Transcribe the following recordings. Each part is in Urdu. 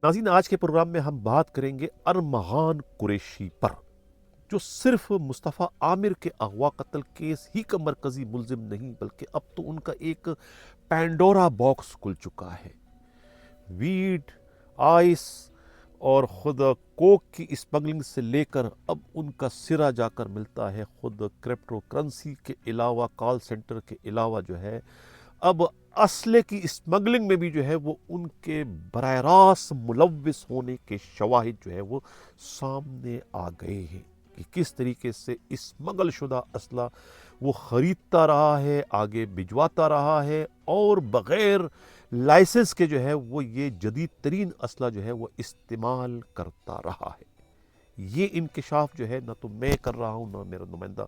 ناظرین، آج کے پروگرام میں ہم بات کریں گے ارمغان قریشی پر، جو صرف مصطفیٰ عامر کے اغوا قتل کیس ہی کا مرکزی ملزم نہیں بلکہ اب تو ان کا ایک پینڈورا باکس کھل چکا ہے۔ ویڈ، آئس اور خود کوک کی اسمگلنگ سے لے کر اب ان کا سرا جا کر ملتا ہے خود کرپٹو کرنسی کے علاوہ، کال سینٹر کے علاوہ جو ہے اب اسلحے کی اسمگلنگ میں بھی جو ہے وہ ان کے براہ راست ملوث ہونے کے شواہد جو ہے وہ سامنے آ گئے ہیں کہ کس طریقے سے اسمگل شدہ اسلحہ وہ خریدتا رہا ہے، آگے بھجواتا رہا ہے، اور بغیر لائسنس کے جو ہے وہ یہ جدید ترین اسلحہ جو ہے وہ استعمال کرتا رہا ہے۔ یہ انکشاف جو ہے نہ تو میں کر رہا ہوں، نہ میرا نمائندہ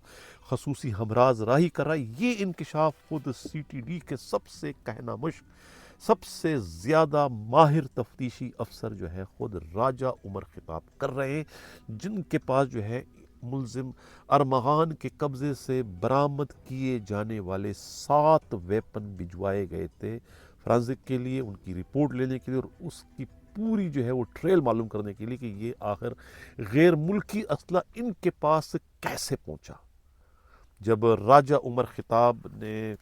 خصوصی ہمراز راہی کر رہا ہے، یہ انکشاف خود سی ٹی ڈی کے سب سے کہنا مشق، سب سے زیادہ ماہر تفتیشی افسر جو ہے خود راجہ عمر خطاب کر رہے ہیں، جن کے پاس جو ہے ملزم ارمغان کے قبضے سے برآمد کیے جانے والے 7 ویپن بھجوائے گئے تھے فرانزک کے لیے، ان کی رپورٹ لینے کے لیے، اور اس کی پوری جو ہے وہ ٹریل معلوم کرنے کے لیے کہ یہ آخر غیر ملکی اسلحہ ان کے پاس کیسے پہنچا۔ جب راجہ عمر خطاب نے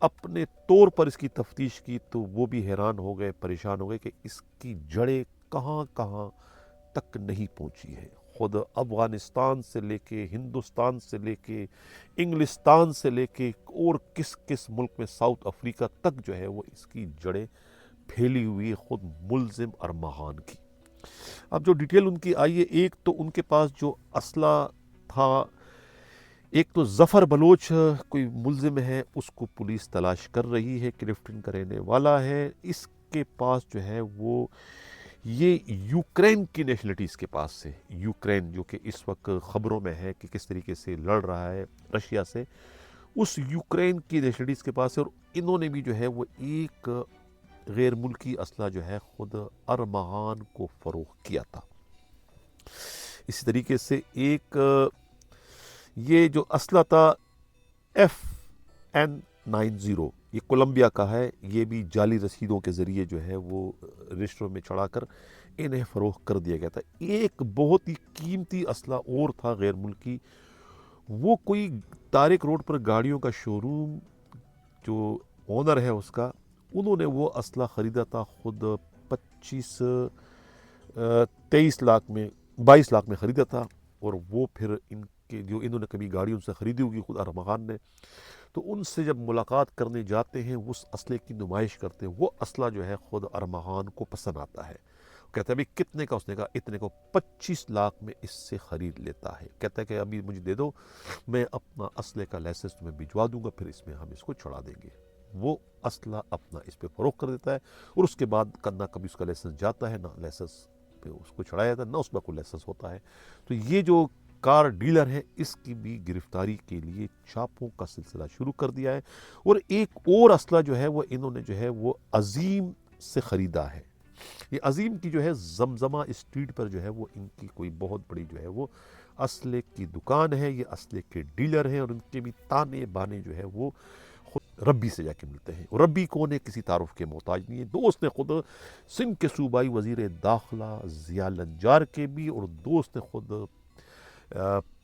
اپنے طور پر اس کی تفتیش کی تو وہ بھی حیران ہو گئے، پریشان ہو گئے کہ اس کی جڑیں کہاں کہاں تک نہیں پہنچی ہے۔ خود افغانستان سے لے کے، ہندوستان سے لے کے، انگلستان سے لے کے، اور کس کس ملک میں، ساؤتھ افریقہ تک جو ہے وہ اس کی جڑیں پھیلی ہوئی خود ملزم ارمغان کی۔ اب جو ڈیٹیل ان کی آئی ہے، ایک تو ان کے پاس جو اسلحہ تھا، ایک تو ظفر بلوچ کوئی ملزم ہے، اس کو پولیس تلاش کر رہی ہے، کرفٹنگ کرنے والا ہے۔ اس کے پاس جو ہے وہ یہ یوکرین کی نیشنلٹی اس کے پاس سے، یوکرین جو کہ اس وقت خبروں میں ہے کہ کس طریقے سے لڑ رہا ہے رشیا سے، اس یوکرین کی نیشنلٹی اس کے پاس ہے، اور انہوں نے بھی جو ہے وہ ایک غیر ملکی اسلحہ جو ہے خود ارمغان کو فروخت کیا تھا۔ اسی طریقے سے ایک یہ جو اسلحہ تھا FN90، یہ کولمبیا کا ہے، یہ بھی جعلی رسیدوں کے ذریعے جو ہے وہ رجسٹروں میں چڑھا کر انہیں فروخت کر دیا گیا تھا۔ ایک بہت ہی قیمتی اسلحہ اور تھا غیر ملکی، وہ کوئی طارق روڈ پر گاڑیوں کا شو روم جو اونر ہے اس کا، انہوں نے وہ اسلحہ خریدا تھا خود 22 لاکھ میں خریدا تھا، اور وہ پھر ان کے جو انہوں نے کبھی گاڑی ان سے خریدی ہوگی خود ارمغان نے، تو ان سے جب ملاقات کرنے جاتے ہیں اس اسلحے کی نمائش کرتے ہیں، وہ اسلحہ جو ہے خود ارمغان کو پسند آتا ہے، کہتا ہے ابھی کتنے کا، اس نے کہا اتنے کو، 25 لاکھ میں اس سے خرید لیتا ہے، کہتا ہے کہ ابھی مجھے دے دو، میں اپنا اسلحے کا لائسنس تمہیں بھجوا دوں گا، پھر اس میں ہم اس کو چھڑا دیں گے۔ وہ اسلحہ اپنا اس پہ فروخت کر دیتا ہے، اور اس کے بعد نہ کبھی اس کا لائسنس جاتا ہے، نہ لائسنس پہ اس کو چھڑایا جاتا ہے، نہ اس میں کوئی لائسنس ہوتا ہے۔ تو یہ جو کار ڈیلر ہے، اس کی بھی گرفتاری کے لیے چھاپوں کا سلسلہ شروع کر دیا ہے، اور ایک اور اسلحہ جو ہے وہ انہوں نے جو ہے وہ عظیم سے خریدا ہے۔ یہ عظیم کی جو ہے زمزمہ اسٹریٹ پر جو ہے وہ ان کی کوئی بہت بڑی جو ہے وہ اسلحے کی دکان ہے، یہ اسلحے کے ڈیلر ہیں، اور ان کے بھی تانے بانے جو ہے وہ خود ربی سے جا کے ملتے ہیں، اور ربی کون ہے، کسی تعارف کے محتاج نہیں ہے، دوست نے خود سندھ کے صوبائی وزیر داخلہ ضیاء النجار کے بھی، اور دوست نے خود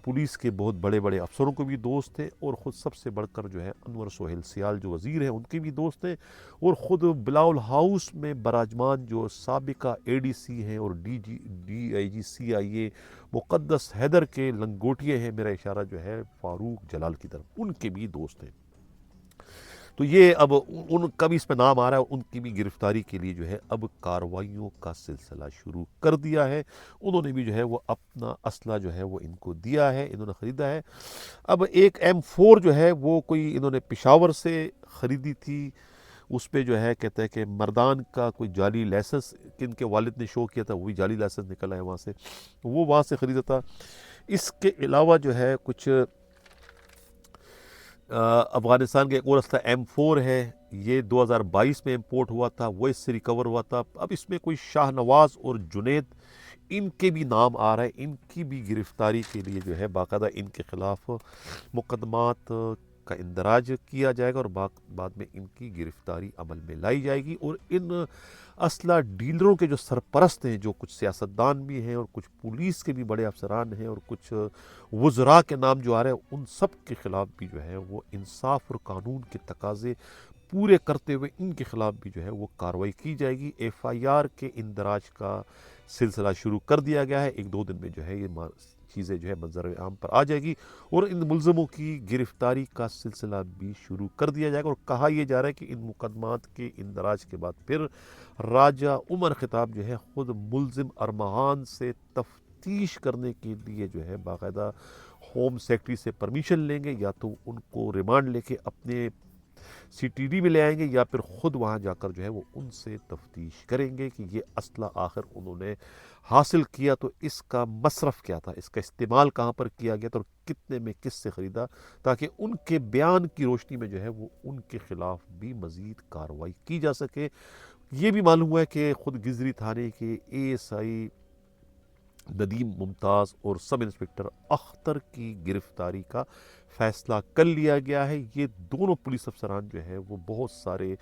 پولیس کے بہت بڑے بڑے افسروں کو بھی دوست ہیں، اور خود سب سے بڑھ کر جو ہے انور سہیل سیال جو وزیر ہیں ان کے بھی دوست ہیں، اور خود بلاول ہاؤس میں براجمان جو سابقہ اے ڈی سی ہیں اور ڈی آئی جی CIA مقدس حیدر کے لنگوٹیے ہیں، میرا اشارہ جو ہے فاروق جلال کی طرف، ان کے بھی دوست ہیں۔ تو یہ اب ان کا بھی اس پہ نام آ رہا ہے، ان کی بھی گرفتاری کے لیے جو ہے اب کارروائیوں کا سلسلہ شروع کر دیا ہے۔ انہوں نے بھی جو ہے وہ اپنا اسلحہ جو ہے وہ ان کو دیا ہے، انہوں نے خریدا ہے۔ اب ایک M4 جو ہے وہ کوئی انہوں نے پشاور سے خریدی تھی، اس پہ جو ہے کہتا ہے کہ مردان کا کوئی جعلی لائسنس ان کے والد نے شو کیا تھا، وہ بھی جعلی لائسنس نکلا ہے وہاں سے، وہ وہاں سے خریدا تھا۔ اس کے علاوہ جو ہے کچھ افغانستان کا ایک اور اسلحہ M4 ہے، یہ 2022 میں امپورٹ ہوا تھا، وہ اس سے ریکور ہوا تھا۔ اب اس میں کوئی شاہ نواز اور جنید، ان کے بھی نام آ رہا ہے، ان کی بھی گرفتاری کے لیے جو ہے باقاعدہ ان کے خلاف مقدمات کا اندراج کیا جائے گا اور بعد میں ان کی گرفتاری عمل میں لائی جائے گی، اور ان اسلحہ ڈیلروں کے جو سرپرست ہیں، جو کچھ سیاستدان بھی ہیں اور کچھ پولیس کے بھی بڑے افسران ہیں اور کچھ وزراء کے نام جو آ رہے ہیں، ان سب کے خلاف بھی جو ہے وہ انصاف اور قانون کے تقاضے پورے کرتے ہوئے ان کے خلاف بھی جو ہے وہ کارروائی کی جائے گی۔ ایف آئی آر کے اندراج کا سلسلہ شروع کر دیا گیا ہے، 1-2 دن میں جو ہے یہ چیزیں جو ہے منظر عام پر آ جائے گی اور ان ملزموں کی گرفتاری کا سلسلہ بھی شروع کر دیا جائے گا، اور کہا یہ جا رہا ہے کہ ان مقدمات کے اندراج کے بعد پھر راجہ عمر خطاب جو ہے خود ملزم ارمغان سے تفتیش کرنے کے لیے جو ہے باقاعدہ ہوم سیکرٹری سے پرمیشن لیں گے، یا تو ان کو ریمانڈ لے کے اپنے سی ٹی ڈی میں لے آئیں گے یا پھر خود وہاں جا کر جو ہے وہ ان سے تفتیش کریں گے کہ یہ اسلحہ آخر انہوں نے حاصل کیا تو اس کا مصرف کیا تھا، اس کا استعمال کہاں پر کیا گیا تھا اور کتنے میں کس سے خریدا، تاکہ ان کے بیان کی روشنی میں جو ہے وہ ان کے خلاف بھی مزید کارروائی کی جا سکے۔ یہ بھی معلوم ہوا ہے کہ خود گزری تھانے کے اے ایس آئی ندیم ممتاز اور سب انسپکٹر اختر کی گرفتاری کا فیصلہ کر لیا گیا ہے۔ یہ دونوں پولیس افسران جو ہے وہ بہت سارے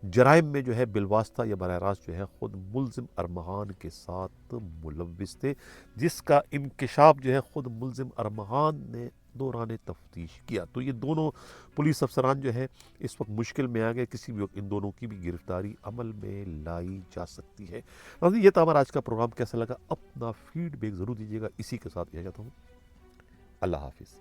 جرائم میں جو ہے بالواسطہ یا براہ راست جو ہے خود ملزم ارمغان کے ساتھ ملوث تھے، جس کا انکشاف جو ہے خود ملزم ارمغان نے دوران تفتیش کیا۔ تو یہ دونوں پولیس افسران جو ہے اس وقت مشکل میں آ گئے، کسی بھی وقت ان دونوں کی بھی گرفتاری عمل میں لائی جا سکتی ہے۔ ناظرین، یہ تھا ہمارا آج کا پروگرام، کیسا لگا اپنا فیڈ بیک ضرور دیجیے گا۔ اسی کے ساتھ اجازت ہوں، اللہ حافظ۔